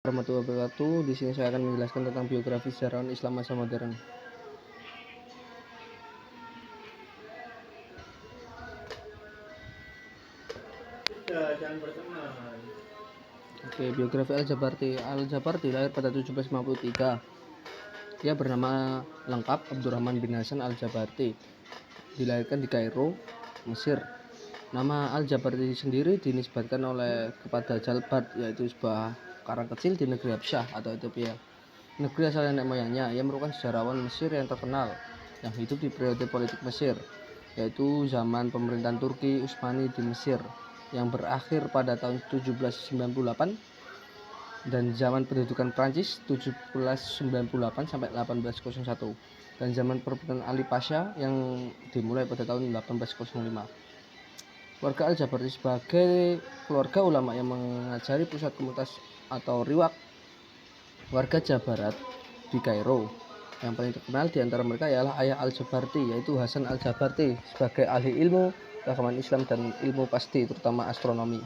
Warahmatullahi wabarakatuh. Di sini saya akan menjelaskan tentang biografi sejarawan Islam masa modern. Oke, biografi Al-Jabarti. Al-Jabarti lahir pada 1753. Dia bernama lengkap Abdurrahman bin Hasan Al-Jabarti. Dilahirkan di Kairo, Mesir. Nama Al-Jabarti sendiri dinisbatkan kepada Jalbart, yaitu sebuah karang kecil di negeri Habsyah atau Ethiopia. Negeri asal nenek moyangnya. Ia merupakan sejarawan Mesir yang terkenal yang hidup di periode politik Mesir, yaitu zaman pemerintahan Turki Utsmani di Mesir yang berakhir pada tahun 1798 dan zaman pendudukan Prancis 1798 sampai 1801 dan zaman perebutan Ali Pasha yang dimulai pada tahun 1805. Keluarga Al-Jabarti sebagai keluarga ulama yang mengajari pusat komunitas atau riwak warga Jawa Barat di Kairo. Yang paling terkenal di antara mereka ialah ayah Al-Jabarti, yaitu Hasan Al-Jabarti, sebagai ahli ilmu keagamaan Islam dan ilmu pasti, terutama astronomi.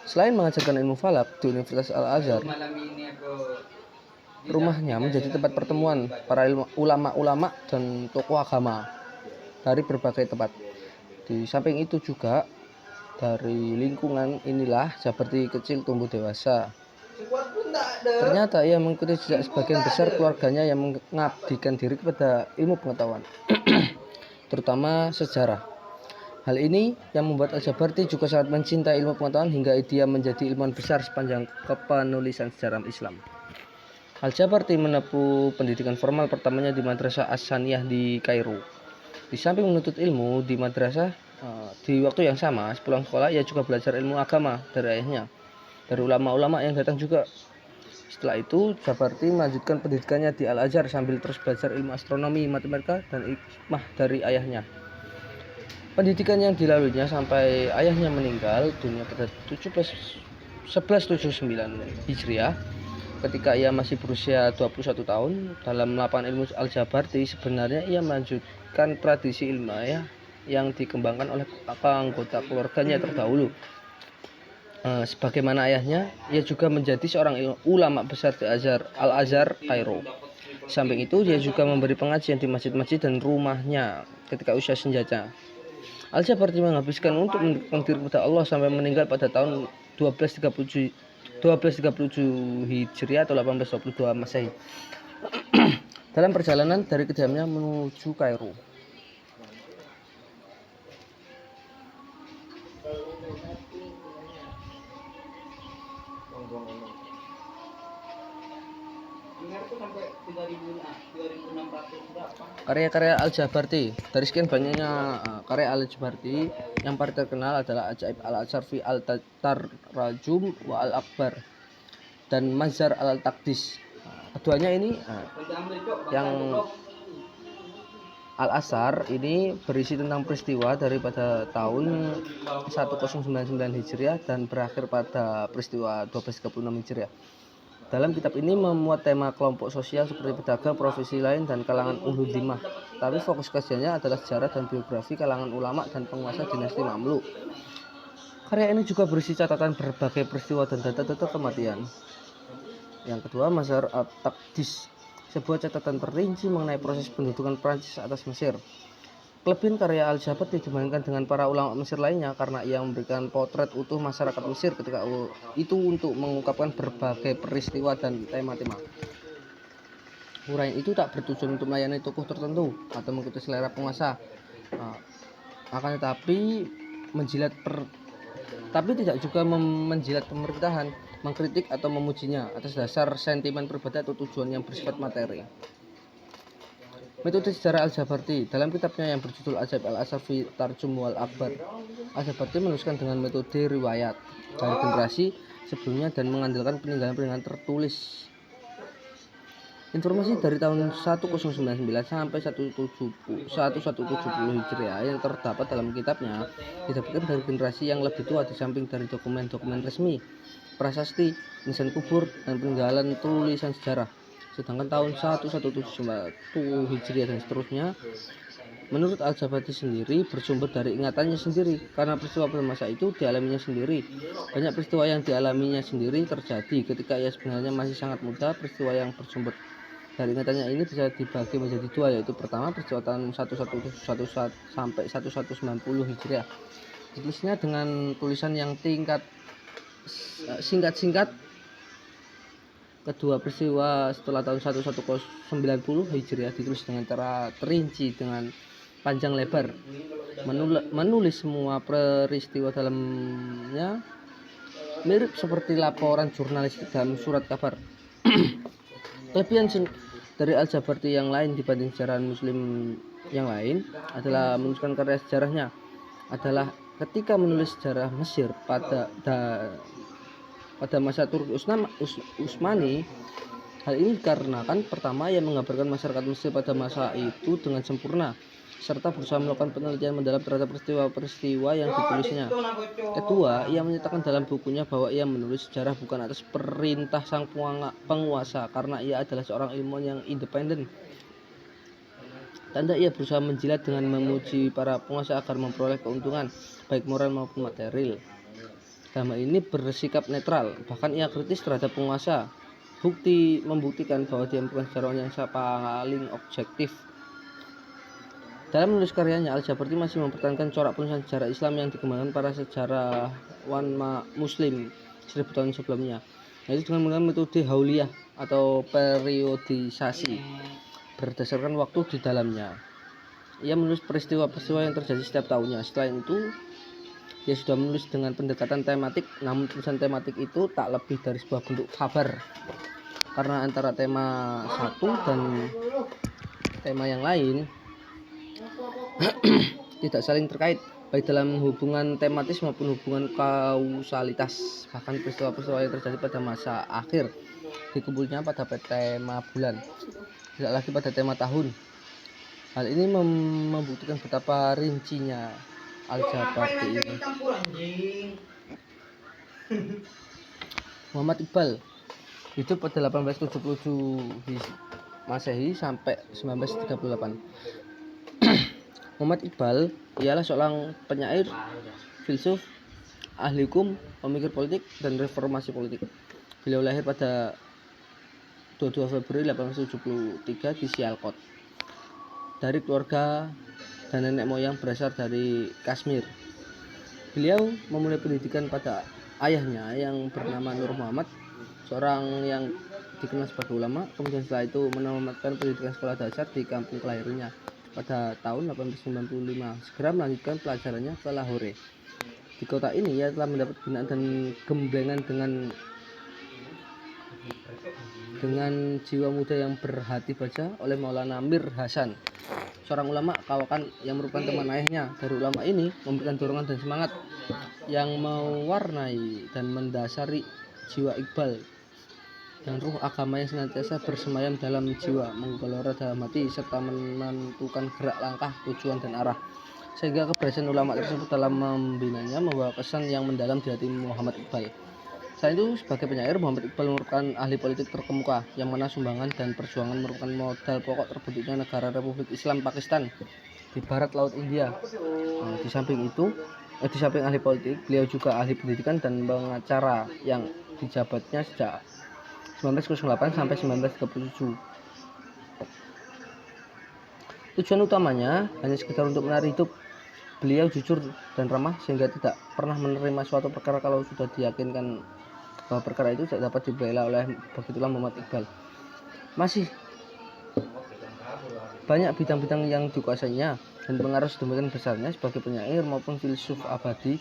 Selain mengajarkan ilmu falak di Universitas Al-Azhar, rumahnya menjadi tempat pertemuan para ulama-ulama dan tokoh agama dari berbagai tempat. Di samping itu juga dari lingkungan inilah Jabarti kecil tumbuh dewasa. Ternyata ia mengikuti jejak sebagian besar keluarganya yang mengabdikan diri kepada ilmu pengetahuan, terutama sejarah. Hal ini yang membuat Al-Jabarti juga sangat mencintai ilmu pengetahuan hingga dia menjadi ilmuwan besar sepanjang kepenulisan sejarah Islam. Al-Jabarti menempuh pendidikan formal pertamanya di Madrasah As-Saniyah di Kairo. Di samping menuntut ilmu di madrasah, di waktu yang sama sepulang sekolah ia juga belajar ilmu agama dari ayahnya, dari ulama-ulama yang datang juga. Setelah itu, Jabarti melanjutkan pendidikannya di Al-Azhar sambil terus belajar ilmu astronomi, matematika, dan hikmah dari ayahnya. Pendidikan yang dilaluinya sampai ayahnya meninggal dunia pada 1179 Hijriah. Ketika ia masih berusia 21 tahun, dalam melakukan ilmu Al-Jabarti sebenarnya ia melanjutkan tradisi ilmiah yang dikembangkan oleh anggota keluarganya terdahulu. Sebagaimana ayahnya, ia juga menjadi seorang ulama besar di Al-Azhar Kairo. Samping itu, dia juga memberi pengajian di masjid-masjid dan rumahnya ketika usia senjanya. Al-Jabarti menghabiskan untuk mendekatkan diri kepada Allah sampai meninggal pada tahun 1237 Hijriah atau 1822 Masehi. Dalam perjalanan dari kediamannya menuju Kairo. Karya-karya Al-Jabarti. Dari sekian banyaknya karya Al-Jabarti, yang paling terkenal adalah Ajaib Al-Asharfi Al-Tarrajum wa Al-Akbar dan Mazhar Al-Taqdis. Keduanya ini yang Al-Asar ini berisi tentang peristiwa daripada tahun 1099 Hijriah dan berakhir pada peristiwa 1236 Hijriah. Dalam kitab ini memuat tema kelompok sosial seperti pedagang, profesi lain, dan kalangan ulul dhimah. Tapi fokus kajiannya adalah sejarah dan biografi kalangan ulama dan penguasa dinasti Mamluk. Karya ini juga berisi catatan berbagai peristiwa dan data-data kematian. Yang kedua, Mazhar Al-Taqdis, sebuah catatan terrinci mengenai proses pendudukan Prancis atas Mesir. Kelebihan karya Al-Jabarti dibandingkan dengan para ulama Mesir lainnya karena ia memberikan potret utuh masyarakat Mesir ketika itu untuk mengungkapkan berbagai peristiwa dan tema-tema. Uraian itu tak bertujuan untuk melayani tokoh tertentu atau mengikuti selera penguasa, akan tetapi tidak juga menjilat pemerintahan, mengkritik atau memujinya atas dasar sentimen pribadi atau tujuan yang bersifat materi. Metode sejarah Al-Jabarti. Dalam kitabnya yang berjudul Ajaib Al-Asharfi Tarjum wal Akbar, Al-Jabarti menuliskan dengan metode riwayat dari generasi sebelumnya dan mengandalkan peninggalan-peninggalan tertulis. Informasi dari tahun 1099 sampai 1170 Hijriah yang terdapat dalam kitabnya didapatkan dari generasi yang lebih tua di samping dari dokumen-dokumen resmi, prasasti, nisan kubur, dan peninggalan tulisan sejarah. Sedangkan tahun 1171 Hijriah dan seterusnya Menurut Al-Jabarti sendiri bersumber dari ingatannya sendiri, karena peristiwa pada masa itu dialaminya sendiri. Banyak peristiwa yang dialaminya sendiri terjadi ketika ia sebenarnya masih sangat muda. Peristiwa yang bersumber dari ingatannya ini bisa dibagi menjadi dua, yaitu pertama peristiwa tahun 1111 sampai 1190 Hijriah. Ditulisnya dengan tulisan yang singkat-singkat. Kedua peristiwa setelah tahun 1190 Hijriah ditulis dengan cara terinci dengan panjang lebar, menulis semua peristiwa dalamnya mirip seperti laporan jurnalistik dalam surat kabar. Kelebihan dari Al-Jabarti yang lain dibanding sejarawan muslim yang lain adalah menuliskan karya sejarahnya adalah ketika menulis sejarah Mesir pada masa Turki Utsmani. Hal ini dikarenakan pertama, ia menggambarkan masyarakat Mesir pada masa itu dengan sempurna, serta berusaha melakukan penelitian mendalam terhadap peristiwa-peristiwa yang ditulisnya. Kedua, ia menyatakan dalam bukunya bahwa ia menulis sejarah bukan atas perintah sang penguasa, karena ia adalah seorang ilmuwan yang independen. Tanda ia berusaha menjilat dengan memuji para penguasa agar memperoleh keuntungan, baik moral maupun material. Dalam hal ini bersikap netral, bahkan ia kritis terhadap penguasa. Membuktikan bahwa dia merupakan sejarawan yang paling objektif. Dalam menulis karyanya, Al-Jabarti masih mempertahankan corak penulisan sejarah Islam yang dikembangkan para sejarawan muslim 1000 tahun sebelumnya, yaitu dengan menggunakan metode hauliyah atau periodisasi berdasarkan waktu di dalamnya. Ia menulis peristiwa-peristiwa yang terjadi setiap tahunnya. Selain itu, dia sudah menulis dengan pendekatan tematik, namun tulisan tematik itu tak lebih dari sebuah bentuk kabar, karena antara tema satu dan tema yang lain tidak saling terkait, baik dalam hubungan tematis maupun hubungan kausalitas. Bahkan peristiwa-peristiwa yang terjadi pada masa akhir dikumpulnya pada tema bulan, tidak lagi pada tema tahun. Hal ini membuktikan betapa rincinya Al-Jabarti ini. Muhammad Iqbal hidup pada 1877 Masehi sampai 1938. Muhammad Iqbal ialah seorang penyair, filsuf, ahli hukum, pemikir politik, dan reformasi politik. Beliau lahir pada 22 Februari 1873 di Sialkot dari keluarga dan nenek moyang berasal dari Kashmir. Beliau memulai pendidikan pada ayahnya yang bernama Nur Muhammad, seorang yang dikenal sebagai ulama. Kemudian setelah itu menamatkan pendidikan sekolah dasar di kampung kelahirannya pada tahun 1895. Segera melanjutkan pelajarannya ke Lahore. Di kota ini ia telah mendapat binaan dan gemblengan dengan jiwa muda yang berhati baja oleh Maulana Mir Hasan, seorang ulama kawakan yang merupakan teman ayahnya. Dari ulama ini memberikan dorongan dan semangat yang mewarnai dan mendasari jiwa Iqbal dan ruh agama yang senantiasa bersemayam dalam jiwa, menggelora dalam hati, serta menentukan gerak langkah, tujuan, dan arah. Sehingga keberhasilan ulama tersebut dalam membinanya membawa kesan yang mendalam di hati Muhammad Iqbal. Selain itu, sebagai penyair, Muhammad Iqbal merupakan ahli politik terkemuka, yang mana sumbangan dan perjuangan merupakan modal pokok terbentuknya negara Republik Islam Pakistan di barat laut India. Di samping ahli politik, beliau juga ahli pendidikan dan pengacara yang dijabatnya sejak 1908 sampai 1937. Tujuan utamanya hanya sekedar untuk menarik hidup. Beliau jujur dan ramah sehingga tidak pernah menerima suatu perkara kalau sudah diyakinkan bahwa perkara itu tidak dapat dibela oleh. Begitulah Muhammad Iqbal. Masih banyak bidang-bidang yang dikuasainya dan pengaruh sedemikian besarnya sebagai penyair maupun filsuf abadi.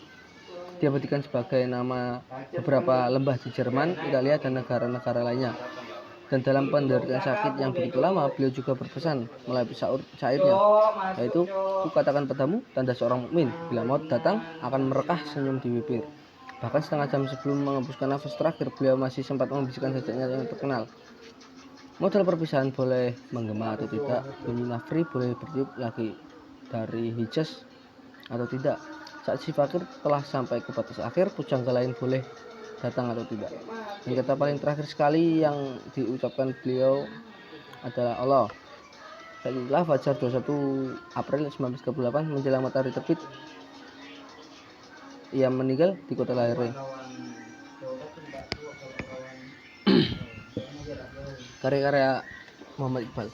Dia berikan sebagai nama beberapa lembah di Jerman, Italia, dan negara-negara lainnya. Dan dalam penderitaan sakit yang begitu lama, beliau juga berpesan melalui syairnya, yaitu, "Kukatakan padamu, tanda seorang mukmin, bila maut datang akan merekah senyum di bibir." Bahkan setengah jam sebelum mengembuskan nafas terakhir, beliau masih sempat membisikkan sajaknya yang terkenal. Modal perpisahan boleh menggema atau tidak, bunyi nafri boleh bertiup lagi dari Hijaz atau tidak. Saat si fakir telah sampai ke batas akhir, pujangga lain boleh datang atau tidak. Dan kata paling terakhir sekali yang diucapkan beliau adalah Allah. Baiklah, fajar 21 April 1938 menjelang matahari terbit ia meninggal di kota lahirnya. Karya-karya Muhammad Iqbal.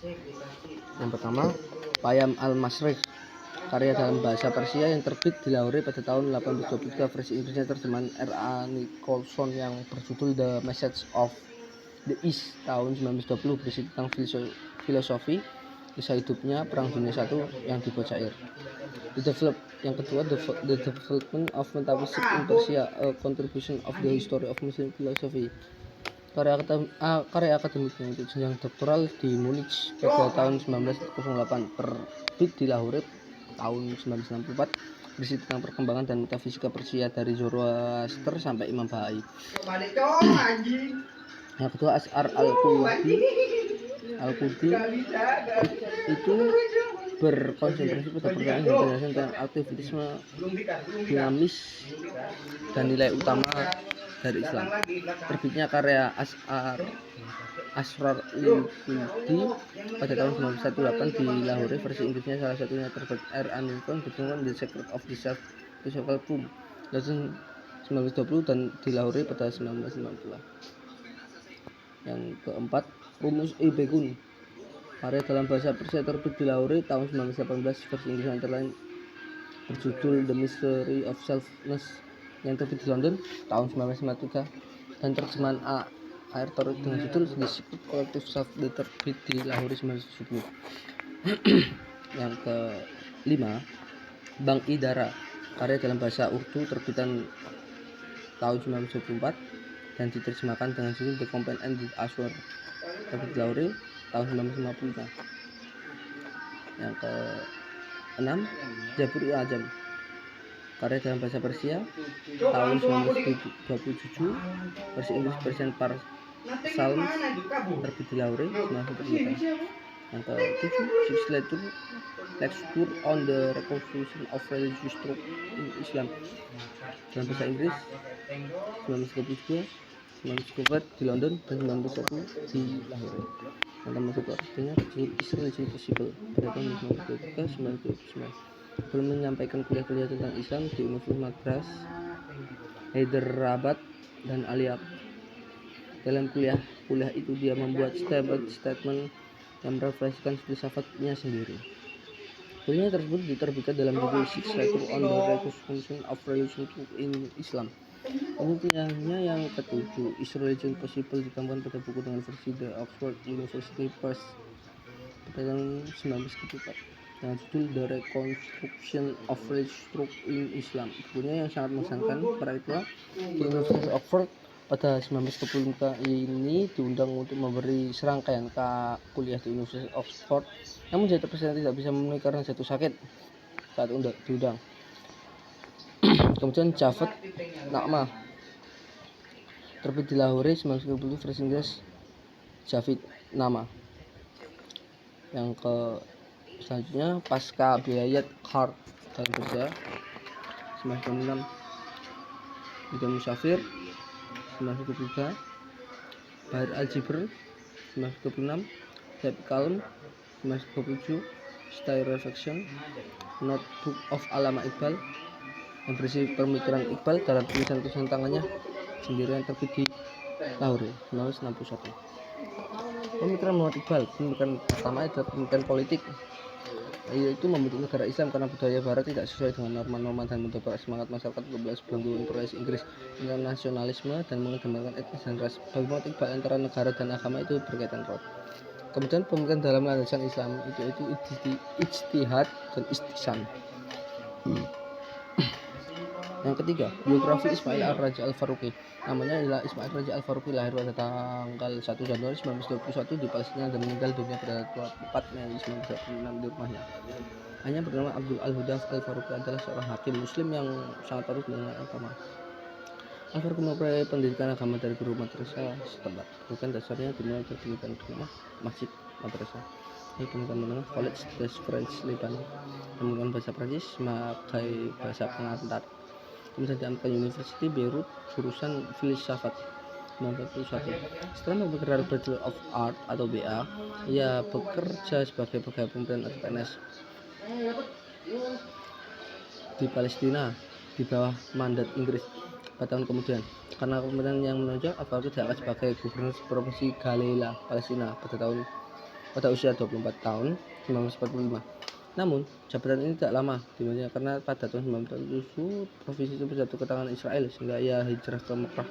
Yang pertama, Payam al-Masrikh, karya dalam bahasa Persia yang terbit di Lahore pada tahun 1823, versi Inggrisnya terjemahan R.A. Nicholson yang berjudul The Message of the East tahun 1920, berisi tentang filosofi, kisah hidupnya, Perang Dunia I yang dibuat syair. Yang kedua, The Development of Metaphysics in Persia, a Contribution of the History of Muslim Philosophy, karya akademiknya untuk jenjang doktoral di Munich pada tahun 1908, terbit di Lahore tahun 1964, berisi tentang perkembangan dan metafisika Persia dari Zoroaster sampai Imam Bahai. Yang kedua, As'ar al-Qurdi itu berkonsentrasi pada pertanyaan dan penjelasan tentang aktivitasme dinamis dan nilai utama dari Islam. Terbitnya karya Asrar al-Qurdi pada tahun 1918 di Lahore, versi Inggrisnya salah satunya terbit R.A. Nicholson berjudul The Secret of the Self-Philosophical Boom tahun 1920 dan di Lahore pada 1990. Yang keempat, Rumus-i-Bekun, karya dalam bahasa Persia terbit di Lahore tahun 1918, versi Inggris antara lain berjudul The Mystery of Selfness yang terbit di London tahun 1953, dan terjemahan A.R. Torres dengan judul The Secret Collective Self terbit di Lahore 1970. Yang kelima, Bang Idara, karya dalam bahasa Urdu terbitan tahun 1924 dan diterjemahkan dengan judul The Companion and the Aswar, terbit di Lahore tahun 1950. Yang keenam, Jabur-i Ajam, karya dalam bahasa Persia tahun 1927, versi Inggris Persian Psalms, terbit di Lahore 1950. Yang ketujuh, Six Lecture on the Reconstruction of Religious Truth in Islam dalam bahasa Inggris 1932, 1934 di London dan 1991 di Lahore. Yang termasuk artinya berjudul Is Religion Possible pada tahun 1933-1939. Belum menyampaikan kuliah-kuliah tentang Islam di Universitas Madras, Hyderabad dan Aliap. Dalam kuliah itu dia membuat statement yang merefleksikan filsafatnya sendiri. Kuliah tersebut diterbitkan dalam judul Six Lectures on the Reconstruction of Religious Truth in Islam. Penelitiannya yang ketujuh, Is Religion Possible, dikembangkan pada buku dengan versi The Oxford University Press pada tahun 1994 dengan judul The Reconstruction of Religious Truth in Islam. Bukunya yang sangat mengesankan para itu di Universitas Oxford pada 1945 ini diundang untuk memberi serangkaian kuliah di Universitas Oxford, namun jadi terpaksa tidak bisa memenuhi karena jatuh sakit saat diundang. Kemudian Jafet Nakma, terbit di Lahore 1990, versi Inggris Javid Nama. Yang selanjutnya, Pasca Biayat Khar dalam Persia 1996, Ida Musafir 1923, Bahar Al-Jibr 1926, Happy Calm 1927, Style Reflection, Notebook of Allama Iqbal yang berisi pemikiran Iqbal dalam tulisan tangannya sendiri yang terbit di Lahore 1961. Pemikiran Muhammad Iqbal, pemikiran pertama adalah pemikiran politik, yaitu membentuk negara Islam karena budaya Barat tidak sesuai dengan norma-norma dan mendobrak semangat masyarakat untuk membalas belenggu imperialis Inggris dengan nasionalisme dan mengedepankan etnis dan ras. Bagi Muhammad Iqbal, antara negara dan agama itu berkaitan erat. Kemudian pemikiran dalam landasan Islam itu ijtihad dan istihsan. Yang ketiga, biografi Ismail Ar-Raja Al-Faruqi. Namanya adalah Ismail Raja Al-Faruqi, lahir pada tanggal 1 Januari 1921 di Palestina dan meninggal dunia pada 4 Mei 1946 di rumahnya. Hanya bernama Abdul Al-Huda Al-Faruqi adalah seorang hakim muslim yang sangat tahu dengan agama. Al-Faruqi memperoleh pendidikan agama dari guru madrasah setempat. Bukan dasarnya dimulai dari pendidikan agama masjid madrasah. Ini pendidikan menengah College des French Liban, pendidikan bahasa Prancis sebagai bahasa pengantar. Kemudian diambil ke University Beirut jurusan filsafat. 1941. Setelah menggelar Bachelor of Art atau BA, ia bekerja sebagai pegawai pemerintahan atau PNS di Palestina di bawah mandat Inggris. 4 tahun kemudian, karena pemerintahan yang menonjol, Al-Farouqi diangkat sebagai gubernur provinsi Galilee, Palestina pada usia 24 tahun 1945. Namun, jabatan ini tidak lama dimiliki karena pada tahun 1947 provinsi itu jatuh ke tangan Israel sehingga ia hijrah ke Mekah.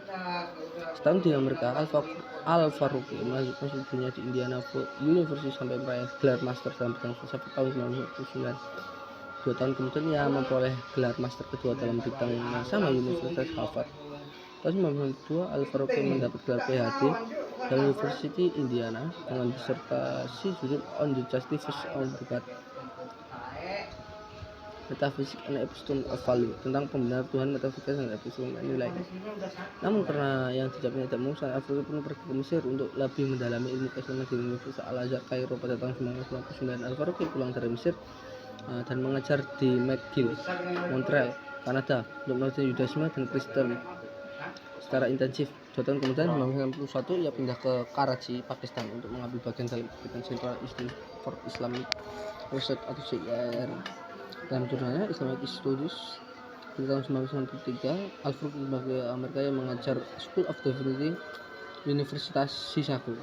Setahun di Amerika, Al-Farouqi melanjutkan studinya di Indiana University sampai meraih gelar master dalam bidang filsafat tahun 1949. 2 tahun kemudian ia memperoleh gelar master kedua dalam bidang yang sama Universitas Harvard. Tahun 1992, Al-Farouqi mendapat gelar PhD dari University Indiana dengan disertasi judul On the Justice of God, Metaphysics and Episteme of Value, tentang pembenaran Tuhan, metafisika dan episteme nilai. Namun karena yang dijawabnya tidak memuaskan, Al-Farouqi pun pergi ke Mesir untuk lebih mendalami ilmu keislaman di Universitas Al-Azhar Kairo pada tahun 1999. Al-Farouqi pulang dari Mesir dan mengajar di McGill, Montreal, Kanada untuk mempelajari Judaisme dan Kristen secara intensif. 2 tahun kemudian, 1991, ia pindah ke Karachi, Pakistan untuk mengambil bagian dalam kegiatan Central Institute for Islamic Research atau CIR. Dalam jurnalnya Islamic Studies di tahun 1993, Al-Farouqi kembali ke Amerika yang mengajar School of Divinity Universitas Chicago.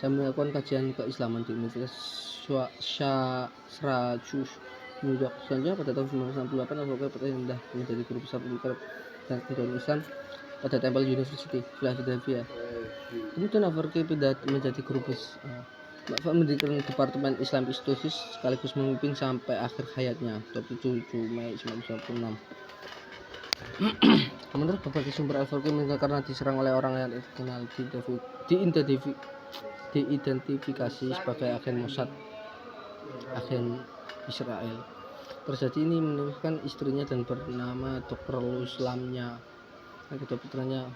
Saya melakukan kajian keislaman di Universitas Syracuse, New York. Selanjutnya pada tahun 1968, Al-Farouqi berpindah menjadi guru besar pemikiran dan kebudayaan Islam pada Temple University, Philadelphia. Kemudian Al-Farouqi pindah menjadi guru besar mendirikan Departemen Islamic Studies sekaligus memimpin sampai akhir hayatnya 27 Mei 1996. Menurut berbagai sumber, Al-Farouqi meninggal karena diserang oleh orang yang dikenal diidentifikasi sebagai agen Mossad, agen Israel. Terjadi ini menewaskan istrinya dan bernama Dr. Luslamnya dan kedua putranya.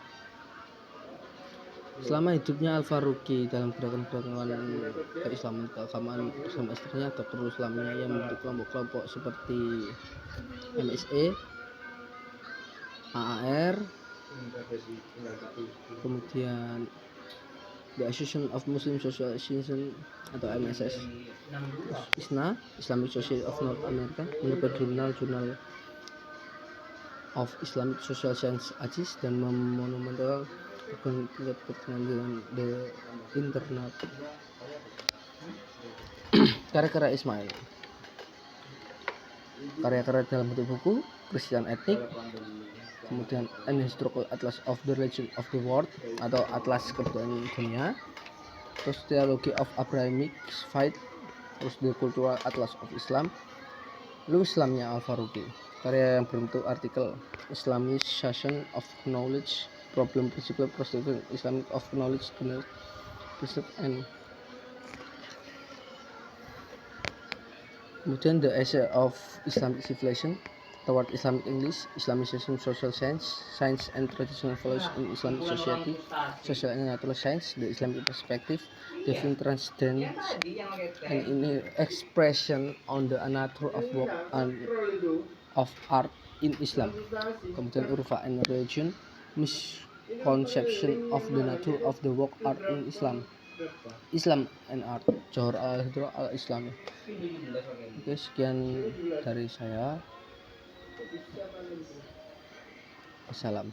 Selama hidupnya, Al-Farouqi dalam gerakan-gerakan keislaman keagamaan bersama istrinya Dr. Luslamnya yang membentuk kelompok-kelompok seperti MSE, AAR, kemudian The Association of Muslim Social Association atau MSS, ISNA, Islamic Society of North America, menerbitkan jurnal of Islamic Social Science (AJIS) dan monumental dengan The Internet. Karya-karya Ismail, karya-karya dalam bentuk buku, Christian Ethnic, kemudian An Historical Atlas of the Religion of the World atau Atlas Kebudayaan Dunia, terus Theology of Abrahamic Faith, terus The Cultural Atlas of Islam, lalu Islamnya Al-Farouqi, karya yang berbentuk artikel Islamization of Knowledge, Problem, Principle, Perspective Islamic of Knowledge, Principle and kemudian The Essay of Islamic Civilization Toward Islamic English, Islamization, Social Science, Science and Traditional Values in Islamic Society, Social and Natural Science, The Islamic Perspective, Divine Transcendence and in Expression on the Nature of Work and of Art in Islam, kemudian Urfa and Religion, Misconception of the Nature of the Work Art in Islam, Islam and Art, Johor Al-Hidro Al-Islami. Oke, sekian dari saya. Wassalam.